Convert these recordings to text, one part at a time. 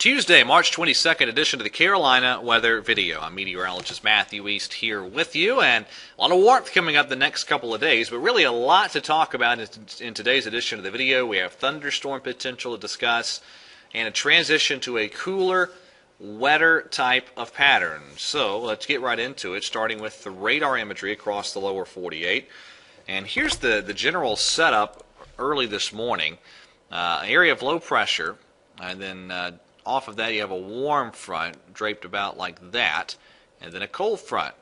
Tuesday, March 22nd edition of the Carolina Weather Video. I'm meteorologist Matthew East here with you, and a lot of warmth coming up the next couple of days, but really a lot to talk about in today's edition of the video. We have thunderstorm potential to discuss and a transition to a cooler, wetter type of pattern. So let's get right into it, starting with the radar imagery across the lower 48. And here's the general setup early this morning. An area of low pressure, and then off of that you have a warm front draped about like that, and then a cold front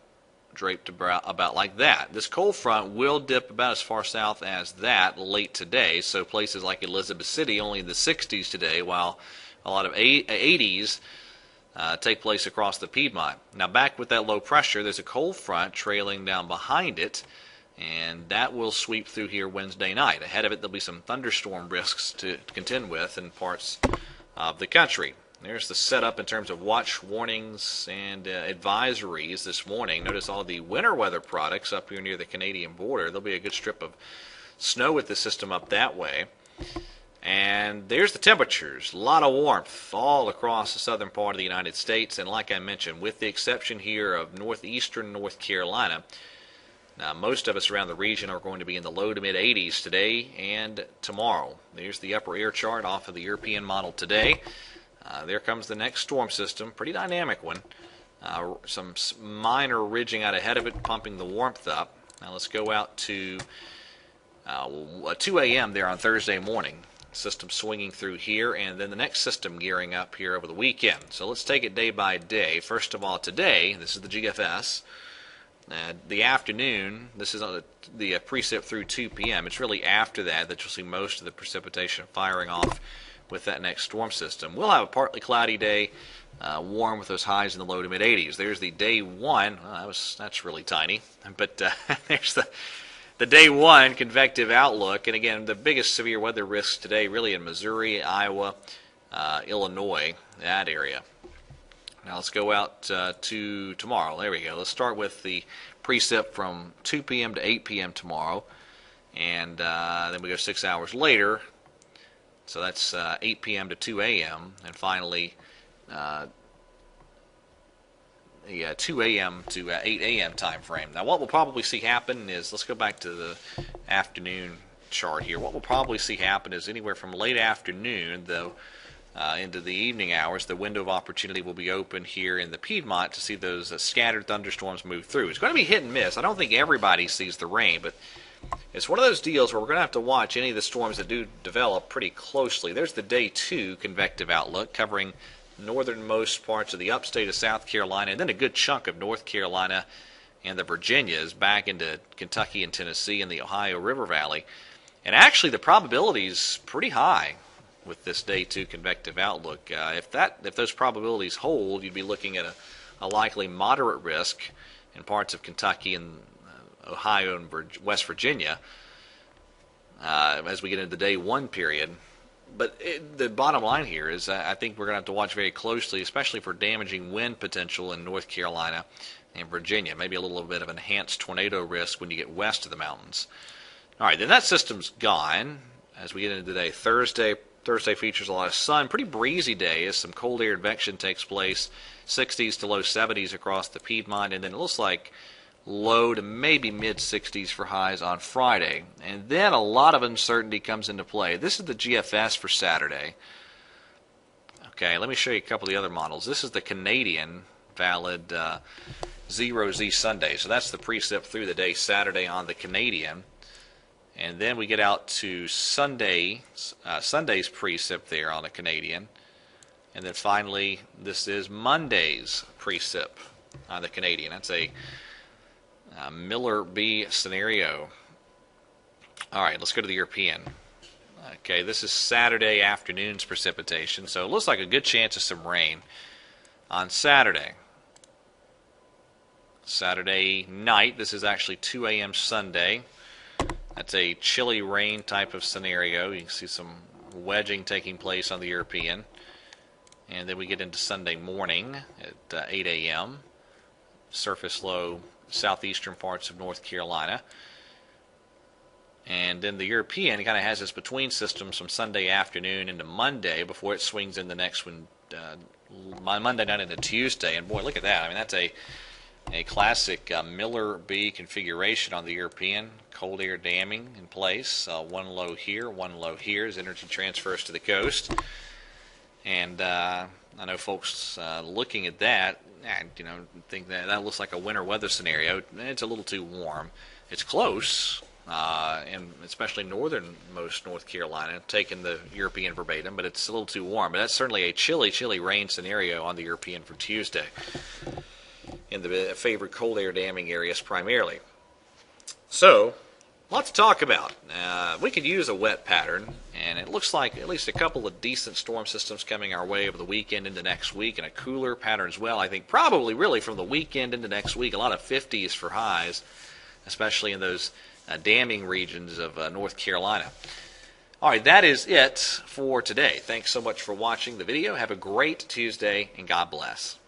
draped about like that. This cold front will dip about as far south as that late today, so places like Elizabeth City only in the 60s today, while a lot of 80s take place across the Piedmont. Now back with that low pressure, there's a cold front trailing down behind it, and that will sweep through here Wednesday night. Ahead of it, there'll be some thunderstorm risks to contend with in parts of the country. There's the setup in terms of watch warnings and advisories this morning. Notice all the winter weather products up here near the Canadian border. There'll be a good strip of snow with the system up that way. And there's the temperatures. A lot of warmth all across the southern part of the United States. And like I mentioned, with the exception here of northeastern North Carolina, now, most of us around the region are going to be in the low to mid 80s today and tomorrow. There's the upper air chart off of the European model today. There comes the next storm system, pretty dynamic one. Some minor ridging out ahead of it, pumping the warmth up. Now let's go out to 2 a.m. there on Thursday morning. System swinging through here, and then the next system gearing up here over the weekend. So let's take it day by day. First of all, today, this is the GFS. The afternoon, this is on the precip through 2 p.m. It's really after that you'll see most of the precipitation firing off with that next storm system. We'll have a partly cloudy day, warm with those highs in the low to mid 80s. There's the day one. That's really tiny, but there's the day one convective outlook. And again, the biggest severe weather risks today really in Missouri, Iowa, Illinois, that area. Now let's go out to tomorrow. There we go. Let's start with the precip from 2 p.m. to 8 p.m. tomorrow. And then we go 6 hours later. So that's 8 p.m. to 2 a.m. And finally, 2 a.m. to 8 a.m. time frame. Now what we'll probably see happen is, let's go back to the afternoon chart here. What we'll probably see happen is anywhere from late afternoon, though, into the evening hours, the window of opportunity will be open here in the Piedmont to see those scattered thunderstorms move through. It's going to be hit and miss. I don't think everybody sees the rain, but it's one of those deals where we're going to have to watch any of the storms that do develop pretty closely. There's the day two convective outlook covering northernmost parts of the upstate of South Carolina, and then a good chunk of North Carolina and the Virginias back into Kentucky and Tennessee and the Ohio River Valley. And actually the probability is pretty high with this day two convective outlook. If those probabilities hold, you'd be looking at a likely moderate risk in parts of Kentucky and Ohio and West Virginia as we get into the day one period. But the bottom line here is I think we're going to have to watch very closely, especially for damaging wind potential in North Carolina and Virginia. Maybe a little bit of enhanced tornado risk when you get west of the mountains. All right, then that system's gone as we get into the day. Thursday features a lot of sun. Pretty breezy day as some cold air advection takes place. 60s to low 70s across the Piedmont, and then it looks like low to maybe mid 60s for highs on Friday. And then a lot of uncertainty comes into play. This is the GFS for Saturday. Okay, let me show you a couple of the other models. This is the Canadian valid 0Z Sunday. So that's the precip through the day Saturday on the Canadian. And then we get out to Sunday's precip there on the Canadian. And then finally, this is Monday's precip on the Canadian. That's a Miller B scenario. All right, let's go to the European. Okay, this is Saturday afternoon's precipitation. So it looks like a good chance of some rain on Saturday. Saturday night, this is actually 2 a.m. Sunday. That's a chilly rain type of scenario. You can see some wedging taking place on the European. And then we get into Sunday morning at 8 a.m. Surface low southeastern parts of North Carolina. And then the European kind of has this between systems from Sunday afternoon into Monday before it swings in the next one, Monday night into Tuesday. And boy, look at that. I mean, that's a classic Miller B configuration on the European. Cold air damming in place. One low here, one low here as energy transfers to the coast. And I know folks looking at that, think that looks like a winter weather scenario. It's a little too warm. It's close, and especially northernmost North Carolina, taking the European verbatim, but it's a little too warm. But that's certainly a chilly rain scenario on the European for Tuesday in the favored cold air damming areas primarily. So, lots to talk about. We could use a wet pattern, and it looks like at least a couple of decent storm systems coming our way over the weekend into next week, and a cooler pattern as well. I think probably really from the weekend into next week, a lot of 50s for highs, especially in those damming regions of North Carolina. All right, that is it for today. Thanks so much for watching the video. Have a great Tuesday, and God bless.